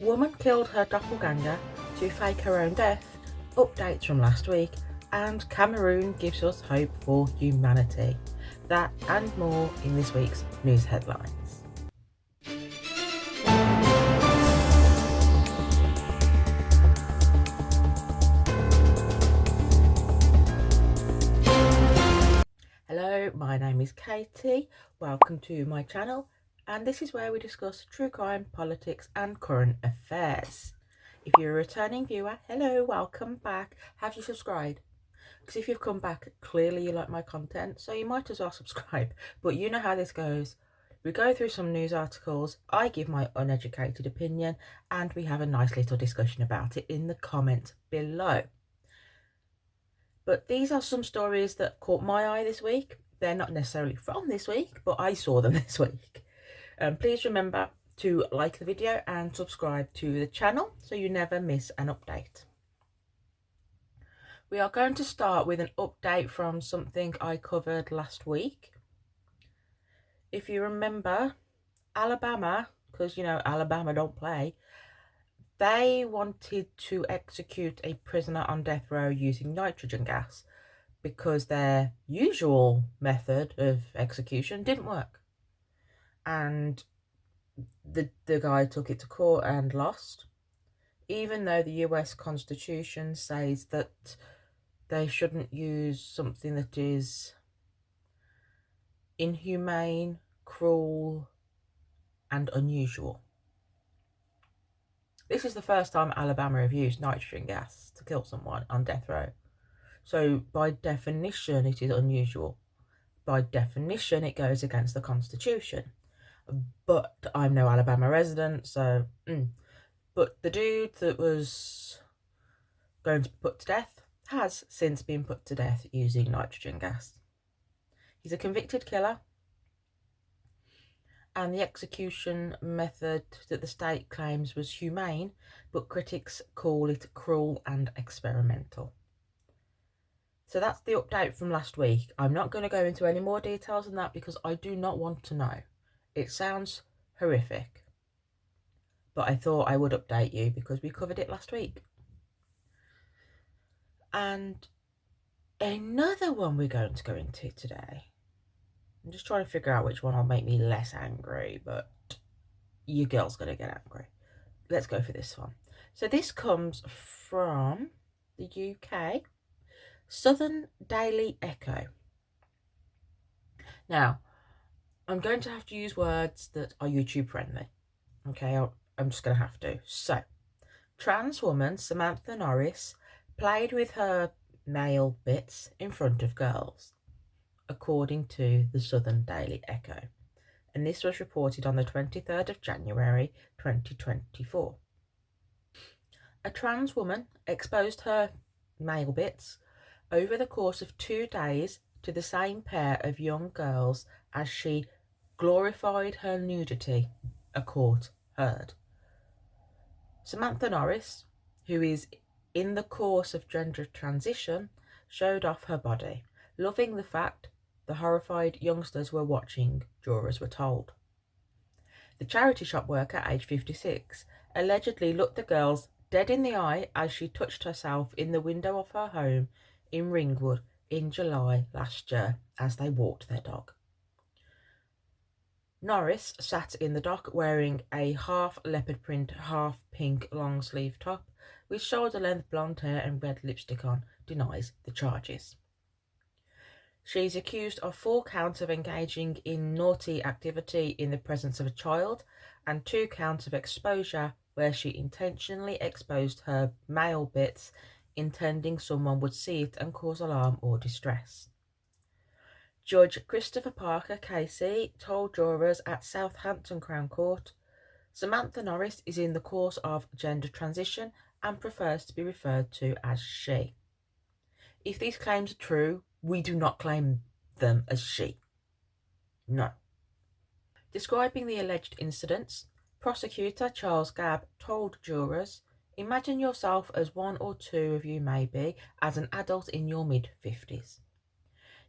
Woman killed her doppelganger to fake her own death, updates from last week, and Cameroon gives us hope for humanity. That and more in this week's news headlines. Hello, my name is Katie. Welcome to my channel, and this is where we discuss true crime, politics and current affairs. If you're a returning viewer, hello, welcome back. Have you subscribed? Because if you've come back, clearly you like my content, so you might as well subscribe. But you know how this goes. We go through some news articles, I give my uneducated opinion, and we have a nice little discussion about it in the comments below. But these are some stories that caught my eye this week. They're not necessarily from this week, but I saw them this week. Please remember to like the video and subscribe to the channel so you never miss an update. We are going to start with an update from something I covered last week. If you remember, Alabama, because you know Alabama don't play, they wanted to execute a prisoner on death row using nitrogen gas because their usual method of execution didn't work. And the guy took it to court and lost, even though the US Constitution says that they shouldn't use something that is inhumane, cruel and unusual. This is the first time Alabama have used nitrogen gas to kill someone on death row. So by definition it is unusual. By definition it goes against the Constitution. But I'm no Alabama resident, so... But the dude that was going to be put to death has since been put to death using nitrogen gas. He's a convicted killer, and the execution method that the state claims was humane, but critics call it cruel and experimental. So that's the update from last week. I'm not going to go into any more details than that because I do not want to know. It sounds horrific, but I thought I would update you because we covered it last week. And another one we're going to go into today. I'm just trying to figure out which one will make me less angry, but you girl's going to get angry. Let's go for this one. So this comes from the UK, Southern Daily Echo. Now, I'm going to have to use words that are YouTube friendly. Okay, I'm just going to have to. So, trans woman Samantha Norris played with her male bits in front of girls, according to the Southern Daily Echo. And this was reported on the 23rd of January 2024. A trans woman exposed her male bits over the course of 2 days to the same pair of young girls as she glorified her nudity, a court heard. Samantha Norris, who is in the course of gender transition, showed off her body, loving the fact the horrified youngsters were watching, jurors were told. The charity shop worker, aged 56, allegedly looked the girls dead in the eye as she touched herself in the window of her home in Ringwood in July last year as they walked their dog. Norris sat in the dock wearing a half leopard print, half pink long sleeve top with shoulder length blonde hair and red lipstick on, denies the charges. She's accused of 4 counts of engaging in naughty activity in the presence of a child and 2 counts of exposure where she intentionally exposed her male bits, intending someone would see it and cause alarm or distress. Judge Christopher Parker Casey told jurors at Southampton Crown Court, Samantha Norris is in the course of gender transition and prefers to be referred to as she. If these claims are true, we do not claim them as she. No. Describing the alleged incidents, prosecutor Charles Gabb told jurors, imagine yourself as one or two of you may be as an adult in your mid-50s.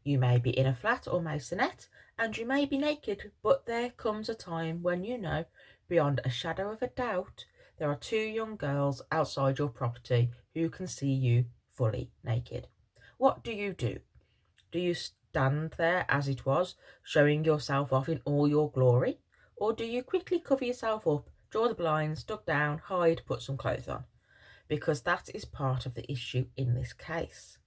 You may be in a flat or maisonette, and you may be naked, but there comes a time when you know, beyond a shadow of a doubt, there are two young girls outside your property who can see you fully naked. What do you do? Do you stand there as it was, showing yourself off in all your glory? Or do you quickly cover yourself up, draw the blinds, duck down, hide, put some clothes on? Because that is part of the issue in this case.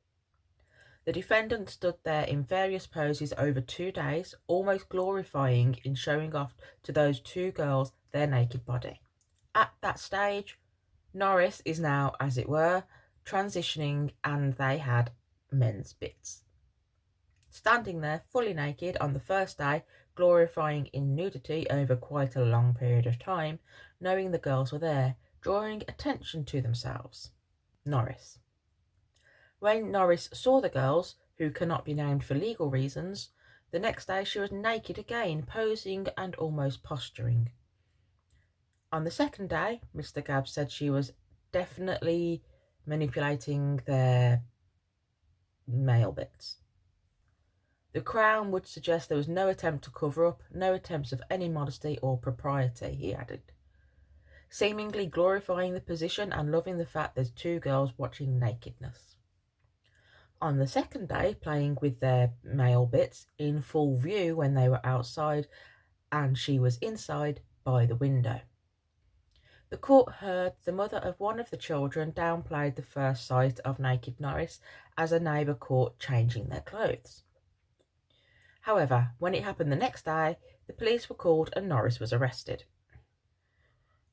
The defendant stood there in various poses over 2 days, almost glorifying in showing off to those two girls their naked body. At that stage, Norris is now, as it were, transitioning, and they had men's bits. Standing there fully naked on the first day, glorifying in nudity over quite a long period of time, knowing the girls were there, drawing attention to themselves. Norris. When Norris saw the girls, who cannot be named for legal reasons, the next day she was naked again, posing and almost posturing. On the second day, Mr. Gabb said she was definitely manipulating their male bits. The Crown would suggest there was no attempt to cover up, no attempts of any modesty or propriety, he added, seemingly glorifying the position and loving the fact there's two girls watching nakedness. On the second day, playing with their male bits in full view when they were outside and she was inside by the window. The court heard the mother of one of the children downplayed the first sight of naked Norris as a neighbour caught changing their clothes. However, when it happened the next day, the police were called and Norris was arrested.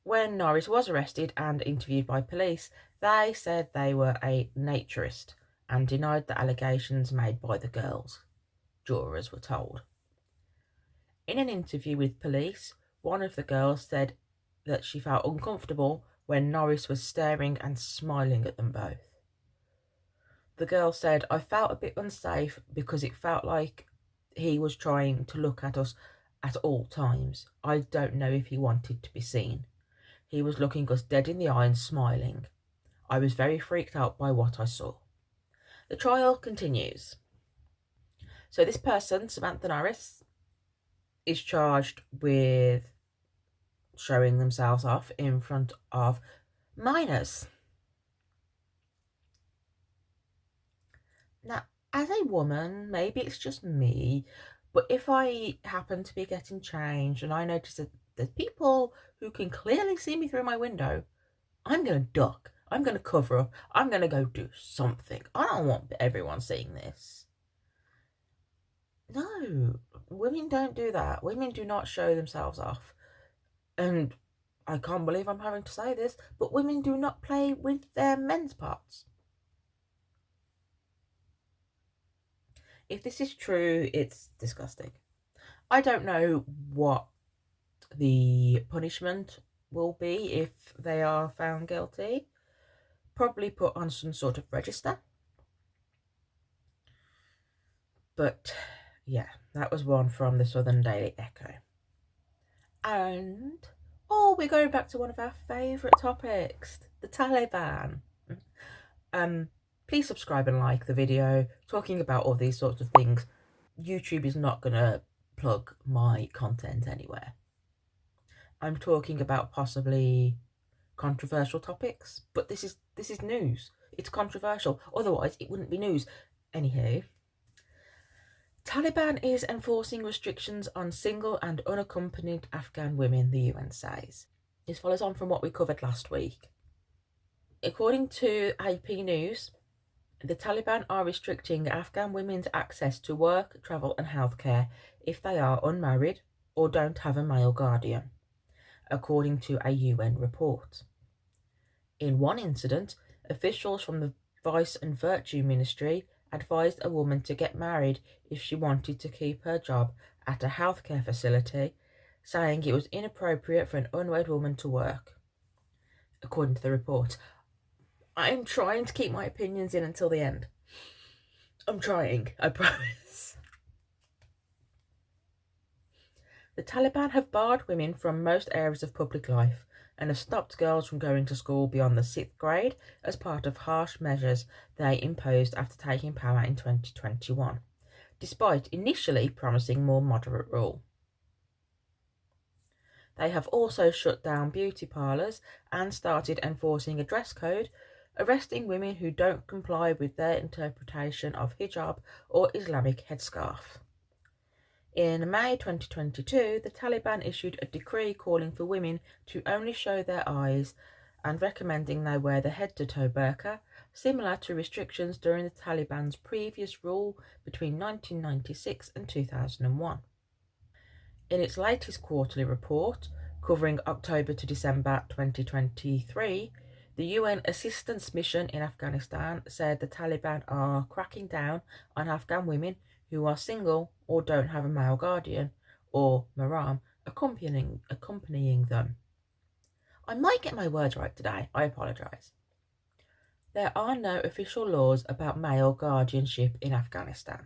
When Norris was arrested and interviewed by police, they said they were a naturist and denied the allegations made by the girls, jurors were told. In an interview with police, one of the girls said that she felt uncomfortable when Norris was staring and smiling at them both. The girl said, "I felt a bit unsafe because it felt like he was trying to look at us at all times. I don't know if he wanted to be seen. He was looking us dead in the eye and smiling. I was very freaked out by what I saw." The trial continues. So this person, Samantha Norris, is charged with showing themselves off in front of minors. Now, as a woman, maybe it's just me, but if I happen to be getting changed and I notice that there's people who can clearly see me through my window, I'm going to duck. I'm going to cover up. I'm going to go do something. I don't want everyone seeing this. No, women don't do that. Women do not show themselves off. And I can't believe I'm having to say this, but women do not play with their men's parts. If this is true, it's disgusting. I don't know what the punishment will be if they are found guilty. Probably put on some sort of register. But yeah, that was one from the Southern Daily Echo. And we're going back to one of our favourite topics, the Taliban. Please subscribe and like the video. Talking about all these sorts of things, YouTube is not going to plug my content anywhere. I'm talking about possibly controversial topics, but this is news. It's controversial. Otherwise, it wouldn't be news. Anywho, Taliban is enforcing restrictions on single and unaccompanied Afghan women, the UN says. This follows on from what we covered last week. According to AP News, the Taliban are restricting Afghan women's access to work, travel and healthcare if they are unmarried or don't have a male guardian, according to a UN report. In one incident, officials from the Vice and Virtue Ministry advised a woman to get married if she wanted to keep her job at a healthcare facility, saying it was inappropriate for an unwed woman to work, according to the report. I'm trying to keep my opinions in until the end. I'm trying, I promise. The Taliban have barred women from most areas of public life and have stopped girls from going to school beyond the 6th grade as part of harsh measures they imposed after taking power in 2021, despite initially promising more moderate rule. They have also shut down beauty parlours and started enforcing a dress code, arresting women who don't comply with their interpretation of hijab or Islamic headscarf. In May 2022, the Taliban issued a decree calling for women to only show their eyes and recommending they wear the head-to-toe burqa, similar to restrictions during the Taliban's previous rule between 1996 and 2001. In its latest quarterly report, covering October to December 2023, the UN Assistance Mission in Afghanistan said the Taliban are cracking down on Afghan women who are single or don't have a male guardian, or Maram, accompanying them. I might get my words right today, I apologise. There are no official laws about male guardianship in Afghanistan,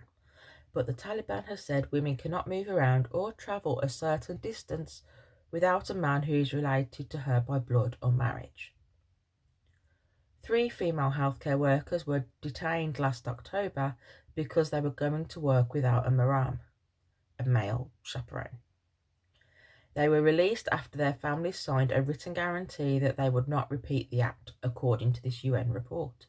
but the Taliban has said women cannot move around or travel a certain distance without a man who is related to her by blood or marriage. 3 female healthcare workers were detained last October because they were going to work without a Maram, a male chaperone. They were released after their families signed a written guarantee that they would not repeat the act, according to this UN report.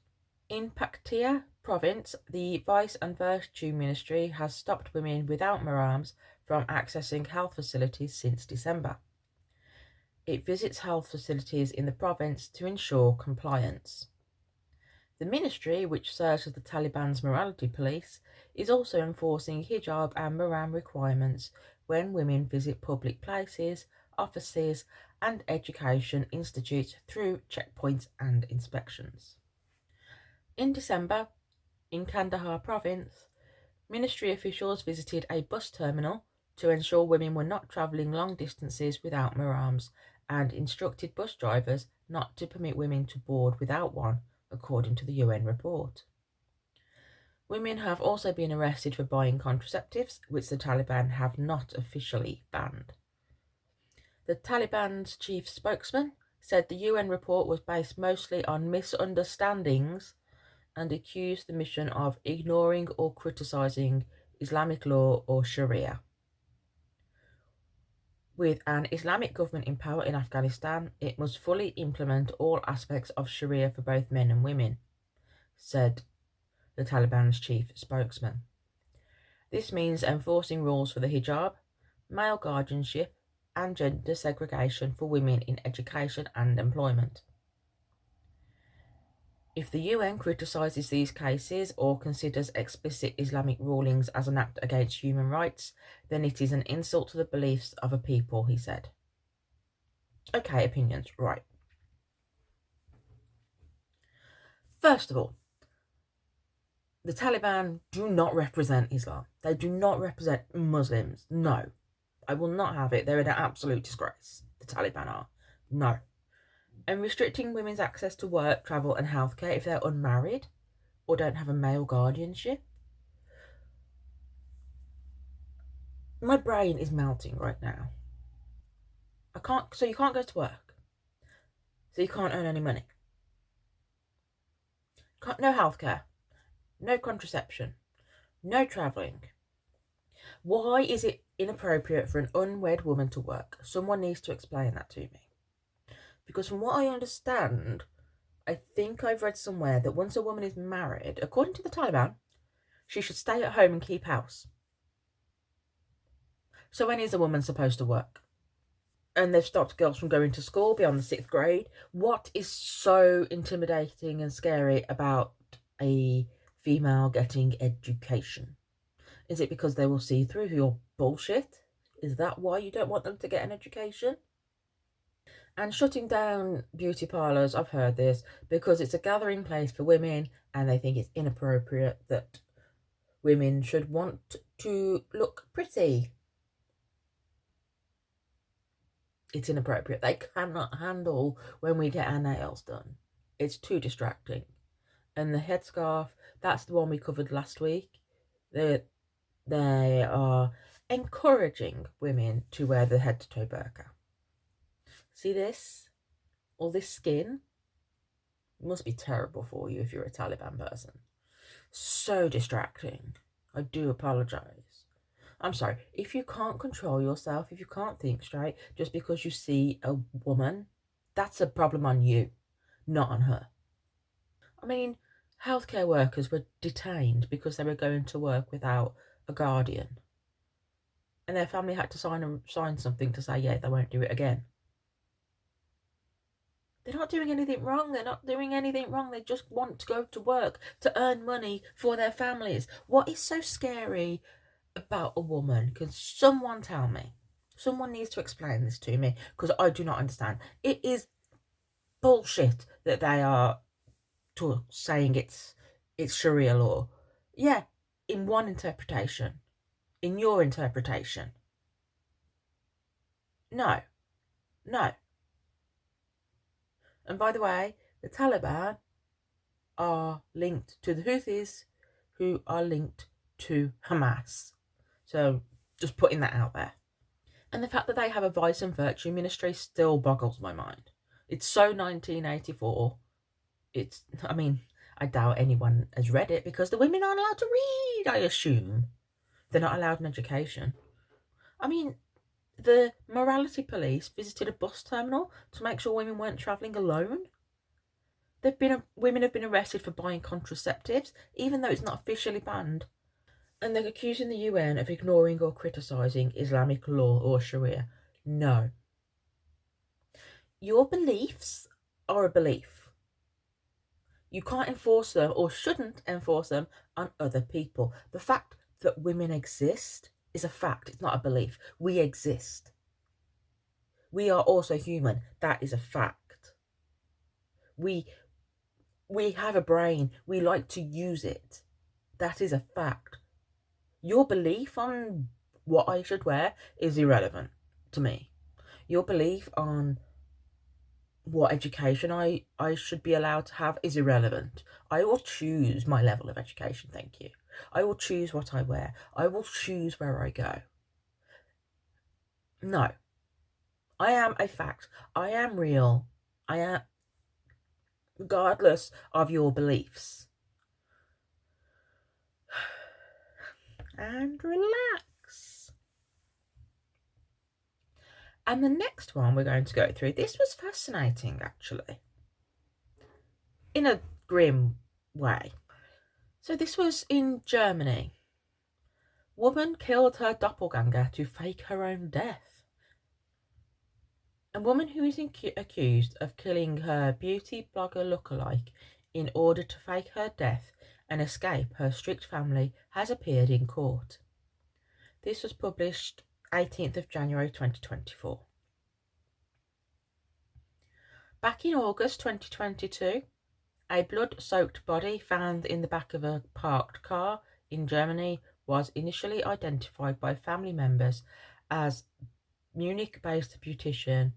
In Paktia province, the Vice and Virtue Ministry has stopped women without Marams from accessing health facilities since December. It visits health facilities in the province to ensure compliance. The ministry, which serves as the Taliban's morality police, is also enforcing hijab and Maram requirements when women visit public places, offices, and education institutes through checkpoints and inspections. In December, in Kandahar province, ministry officials visited a bus terminal to ensure women were not travelling long distances without Marams and instructed bus drivers not to permit women to board without one, according to the UN report. Women have also been arrested for buying contraceptives, which the Taliban have not officially banned. The Taliban's chief spokesman said the UN report was based mostly on misunderstandings and accused the mission of ignoring or criticising Islamic law or Sharia. With an Islamic government in power in Afghanistan, it must fully implement all aspects of Sharia for both men and women, said the Taliban's chief spokesman. This means enforcing rules for the hijab, male guardianship, and gender segregation for women in education and employment. If the UN criticises these cases or considers explicit Islamic rulings as an act against human rights, then it is an insult to the beliefs of a people, he said. Okay, opinions, right. First of all, the Taliban do not represent Islam. They do not represent Muslims. No, I will not have it. They're an absolute disgrace. The Taliban are. No. And restricting women's access to work, travel, and healthcare if they're unmarried or don't have a male guardianship. My brain is melting right now. So you can't go to work. So you can't earn any money. No healthcare. No contraception. No travelling. Why is it inappropriate for an unwed woman to work? Someone needs to explain that to me. Because from what I understand, I think I've read somewhere that once a woman is married, according to the Taliban, she should stay at home and keep house. So when is a woman supposed to work? And they've stopped girls from going to school beyond the 6th grade. What is so intimidating and scary about a female getting education? Is it because they will see through your bullshit? Is that why you don't want them to get an education? And shutting down beauty parlours, I've heard this, because it's a gathering place for women and they think it's inappropriate that women should want to look pretty. It's inappropriate. They cannot handle when we get our nails done. It's too distracting. And the headscarf, that's the one we covered last week. They are encouraging women to wear the head-to-toe burqa. See this? All this skin? It must be terrible for you if you're a Taliban person. So distracting. I do apologise. I'm sorry, if you can't control yourself, if you can't think straight, just because you see a woman, that's a problem on you, not on her. I mean, healthcare workers were detained because they were going to work without a guardian, and their family had to sign something to say, yeah, they won't do it again. They're not doing anything wrong. They're not doing anything wrong. They just want to go to work to earn money for their families. What is so scary about a woman? Can someone tell me? Someone needs to explain this to me because I do not understand. It is bullshit that they are saying it's Sharia law. Yeah, in one interpretation, in your interpretation. No, no. And by the way, the Taliban are linked to the Houthis, who are linked to Hamas. So just putting that out there. And the fact that they have a vice and virtue ministry still boggles my mind. It's so 1984. I mean, I doubt anyone has read it because the women aren't allowed to read, I assume. They're not allowed an education. I mean, the morality police visited a bus terminal to make sure women weren't travelling alone. Women have been arrested for buying contraceptives, even though it's not officially banned. And they're accusing the UN of ignoring or criticising Islamic law or Sharia. No. Your beliefs are a belief. You can't enforce them or shouldn't enforce them on other people. The fact that women exist is a fact. It's not a belief. We exist. We are also human. That is a fact. We have a brain. We like to use it. That is a fact. Your belief on what I should wear is irrelevant to me. Your belief on what education I should be allowed to have is irrelevant. I will choose my level of education, thank you. I will choose what I wear. I will choose where I go. No. I am a fact. I am real. I am, regardless of your beliefs. And relax. And the next one we're going to go through, this was fascinating actually, in a grim way. So this was in Germany. Woman killed her doppelganger to fake her own death. A woman who is accused of killing her beauty blogger lookalike in order to fake her death and escape her strict family has appeared in court. This was published 18th of January 2024. Back in August 2022, a blood-soaked body found in the back of a parked car in Germany was initially identified by family members as Munich-based beautician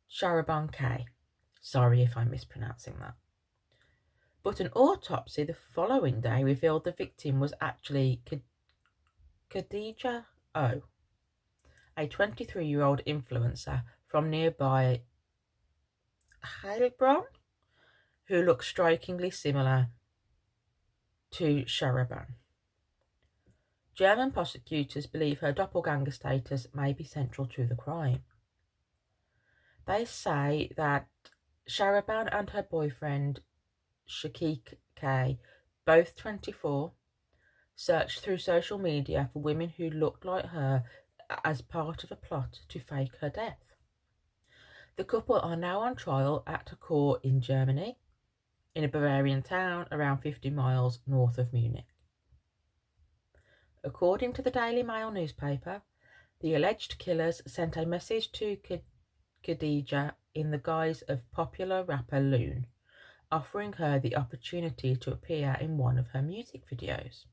Sharaban K. Sorry if I'm mispronouncing that. But an autopsy the following day revealed the victim was actually Khadija O, a 23-year-old influencer from nearby Heilbronn, who looks strikingly similar to Sharaban. German prosecutors believe her doppelganger status may be central to the crime. They say that Sharaban and her boyfriend, Shakik K, both 24, searched through social media for women who looked like her as part of a plot to fake her death. The couple are now on trial at a court in Germany, in a Bavarian town around 50 miles north of Munich. According to the Daily Mail newspaper, the alleged killers sent a message to Khadija in the guise of popular rapper Loon, offering her the opportunity to appear in one of her music videos.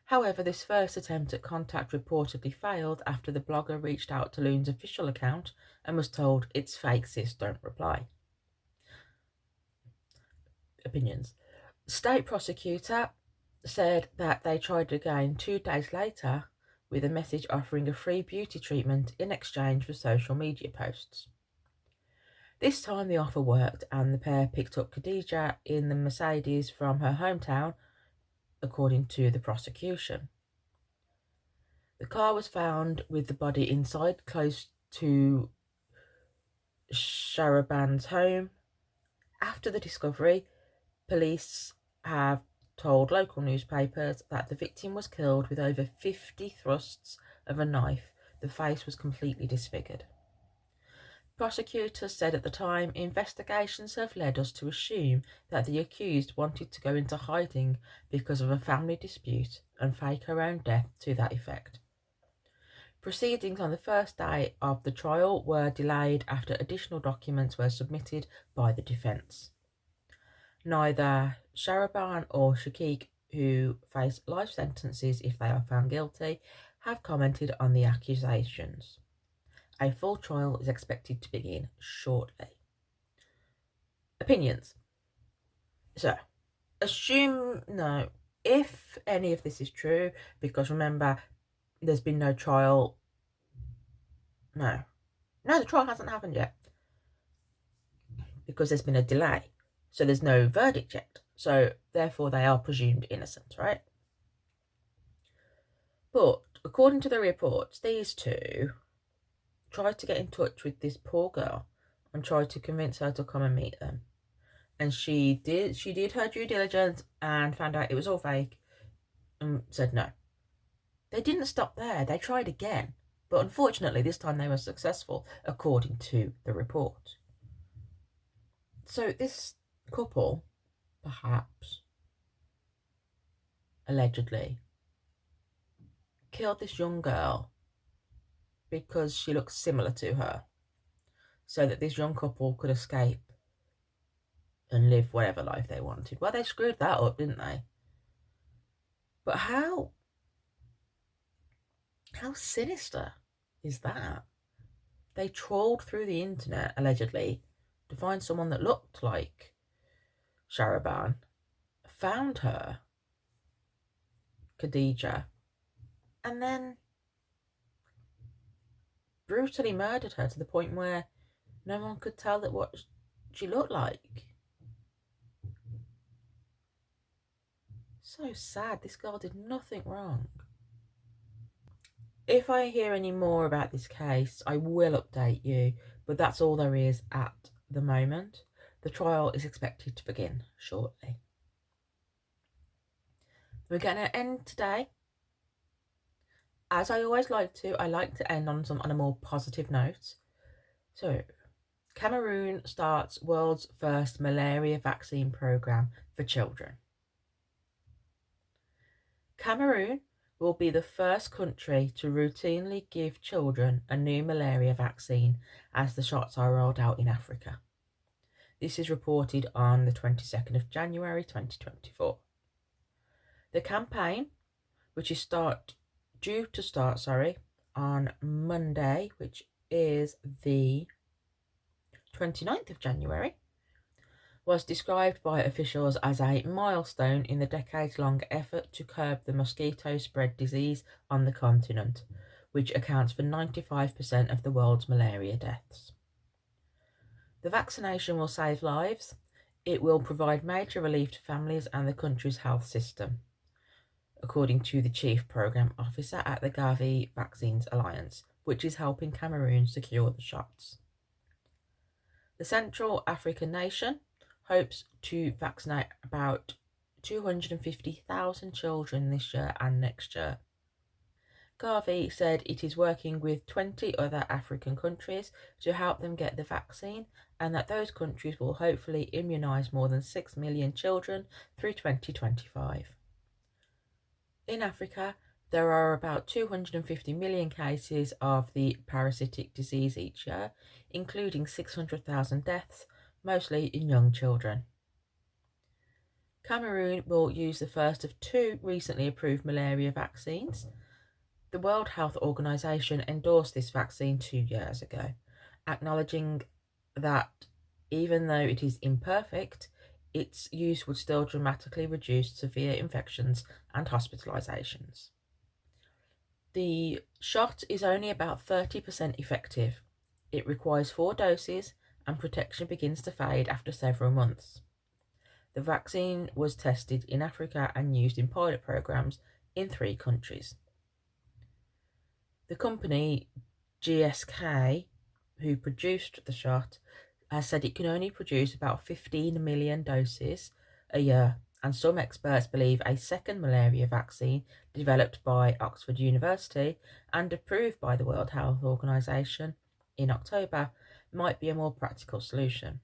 However, this first attempt at contact reportedly failed after the blogger reached out to Loon's official account and was told, "It's fake, sis, don't reply." Opinions. State prosecutor said that they tried again 2 days later with a message offering a free beauty treatment in exchange for social media posts. This time the offer worked and the pair picked up Khadija in the Mercedes from her hometown, according to the prosecution. The car was found with the body inside, close to Sharaban's home. After the discovery, police have told local newspapers that the victim was killed with over 50 thrusts of a knife. The face was completely disfigured. Prosecutors said at the time, investigations have led us to assume that the accused wanted to go into hiding because of a family dispute and fake her own death to that effect. Proceedings on the first day of the trial were delayed after additional documents were submitted by the defence. Neither Sharaban or Shakik, who face life sentences if they are found guilty, have commented on the accusations. A full trial is expected to begin shortly. Opinions. So, if any of this is true, because remember, there's been no trial. No, the trial hasn't happened yet because there's been a delay. So there's no verdict yet. So therefore they are presumed innocent, right? But according to the reports, these two tried to get in touch with this poor girl and tried to convince her to come and meet them. And she did her due diligence and found out it was all fake and said no. They didn't stop there. They tried again. But unfortunately, this time they were successful, according to the report. So this couple, perhaps, allegedly, killed this young girl because she looks similar to her, so that this young couple could escape and live whatever life they wanted. Well, they screwed that up, didn't they? But how sinister is that? They trawled through the internet, allegedly, to find someone that looked like Sharaban, found her, Khadija, and then brutally murdered her to the point where no one could tell that what she looked like. So sad. This girl did nothing wrong. If I hear any more about this case, I will update you, but that's all there is at the moment. The trial is expected to begin shortly. We're going to end today. As I always like to, I like to end on a more positive note. So, Cameroon starts world's first malaria vaccine program for children. Cameroon will be the first country to routinely give children a new malaria vaccine as the shots are rolled out in Africa. This is reported on the 22nd of January 2024. The campaign, which is due to start on Monday, which is the 29th of January, was described by officials as a milestone in the decades-long effort to curb the mosquito-spread disease on the continent, which accounts for 95% of the world's malaria deaths. The vaccination will save lives. It will provide major relief to families and the country's health system, according to the Chief Programme Officer at the Gavi Vaccines Alliance, which is helping Cameroon secure the shots. The Central African nation hopes to vaccinate about 250,000 children this year and next year. Gavi said it is working with 20 other African countries to help them get the vaccine, and that those countries will hopefully immunise more than 6 million children through 2025. In Africa, there are about 250 million cases of the parasitic disease each year, including 600,000 deaths, mostly in young children. Cameroon will use the first of two recently approved malaria vaccines. The World Health Organization endorsed this vaccine 2 years ago, acknowledging that even though it is imperfect, its use would still dramatically reduce severe infections and hospitalizations. The shot is only about 30% effective. It requires 4 doses and protection begins to fade after several months. The vaccine was tested in Africa and used in pilot programs in 3 countries. The company GSK, who produced the shot, has said it can only produce about 15 million doses a year, and some experts believe a second malaria vaccine developed by Oxford University and approved by the World Health Organization in October might be a more practical solution.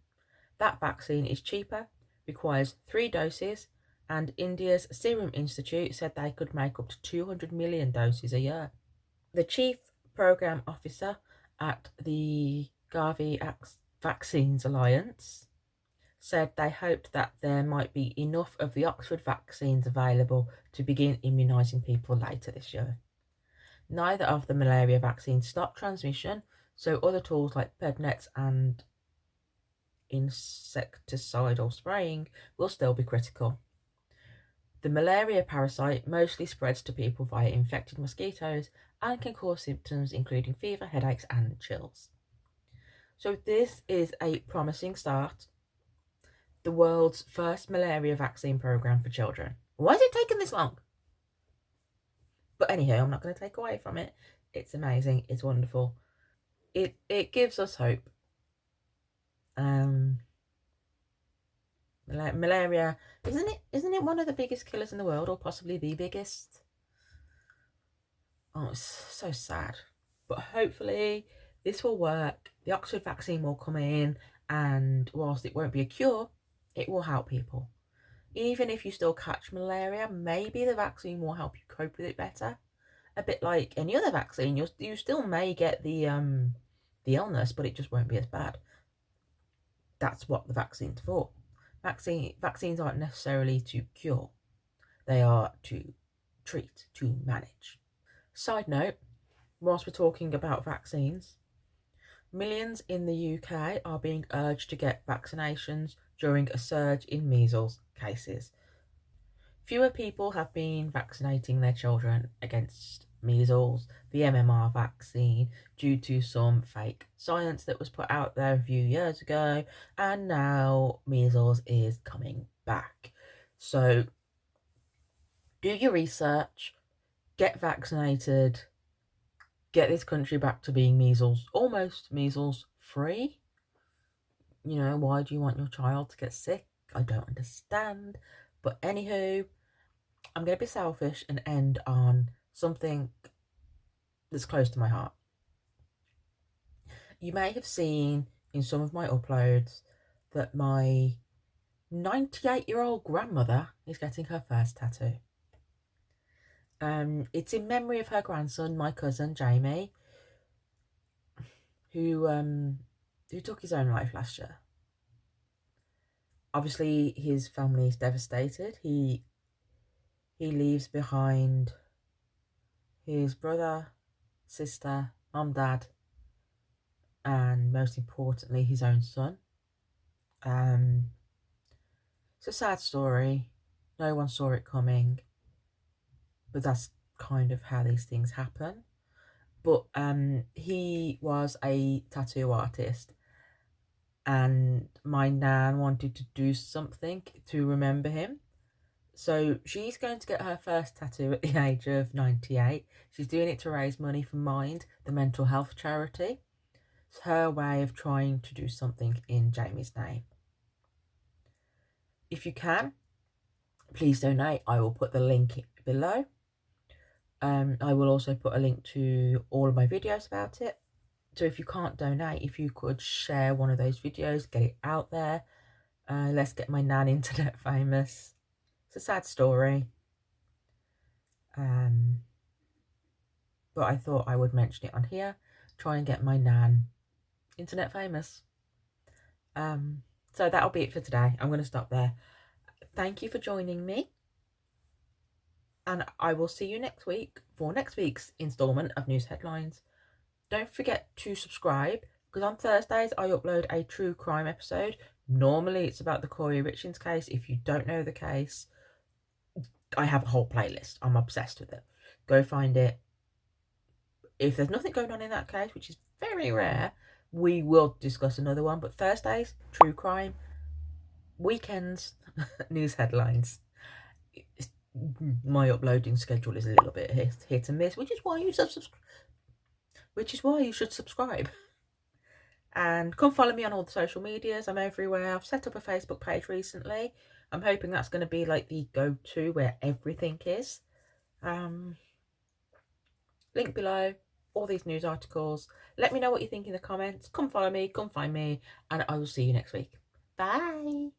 That vaccine is cheaper, requires 3 doses, and India's Serum Institute said they could make up to 200 million doses a year. The chief program officer at the Gavi Vaccines Alliance said they hoped that there might be enough of the Oxford vaccines available to begin immunising people later this year. Neither of the malaria vaccines stop transmission, so other tools like bed nets and insecticidal spraying will still be critical. The malaria parasite mostly spreads to people via infected mosquitoes and can cause symptoms including fever, headaches, and chills. So this is a promising start. The world's first malaria vaccine program for children. Why is it taking this long? But anyhow, I'm not going to take away from it. It's amazing. It's wonderful. It gives us hope. Malaria, isn't it one of the biggest killers in the world, or possibly the biggest? Oh, it's so sad. But hopefully this will work. The Oxford vaccine will come in, and whilst it won't be a cure, it will help people. Even if you still catch malaria, maybe the vaccine will help you cope with it better. A bit like any other vaccine, you still may get the illness, but it just won't be as bad. That's what the vaccine's for. Vaccines aren't necessarily to cure. They are to treat, to manage. Side note, whilst we're talking about vaccines, millions in the UK are being urged to get vaccinations during a surge in measles cases. Fewer people have been vaccinating their children against measles, the MMR vaccine, due to some fake science that was put out there a few years ago, and now measles is coming back. So do your research, get vaccinated, get this country back to being almost measles free. You know, why do you want your child to get sick? I don't understand. But anywho, I'm going to be selfish and end on something that's close to my heart. You may have seen in some of my uploads that my 98-year-old grandmother is getting her first tattoo. It's in memory of her grandson, my cousin Jamie, who took his own life last year. Obviously, his family is devastated. He leaves behind his brother, sister, mum, dad, and most importantly, his own son. It's a sad story. No one saw it coming, but that's kind of how these things happen. But he was a tattoo artist, and my nan wanted to do something to remember him. So she's going to get her first tattoo at the age of 98. She's doing it to raise money for Mind, the mental health charity. It's her way of trying to do something in Jamie's name. If you can, please donate. I will put the link below. I will also put a link to all of my videos about it. So if you can't donate, if you could share one of those videos, get it out there. Let's get my nan internet famous. It's a sad story. But I thought I would mention it on here. Try and get my nan internet famous. So that'll be it for today. I'm going to stop there. Thank you for joining me. And I will see you next week for next week's installment of News Headlines. Don't forget to subscribe, because on Thursdays I upload a true crime episode. Normally it's about the Corey Richins case. If you don't know the case, I have a whole playlist. I'm obsessed with it. Go find it. If there's nothing going on in that case, which is very rare, we will discuss another one. But Thursdays, true crime. Weekends, news headlines. My uploading schedule is a little bit hit and miss, which is why you subscribe. which is why you should subscribe. And come follow me on all the social medias. I'm everywhere. I've set up a Facebook page recently. I'm hoping that's going to be like the go-to where everything is. Link below, all these news articles. Let me know what you think in the comments. Come follow me, come find me, and I will see you next week. Bye.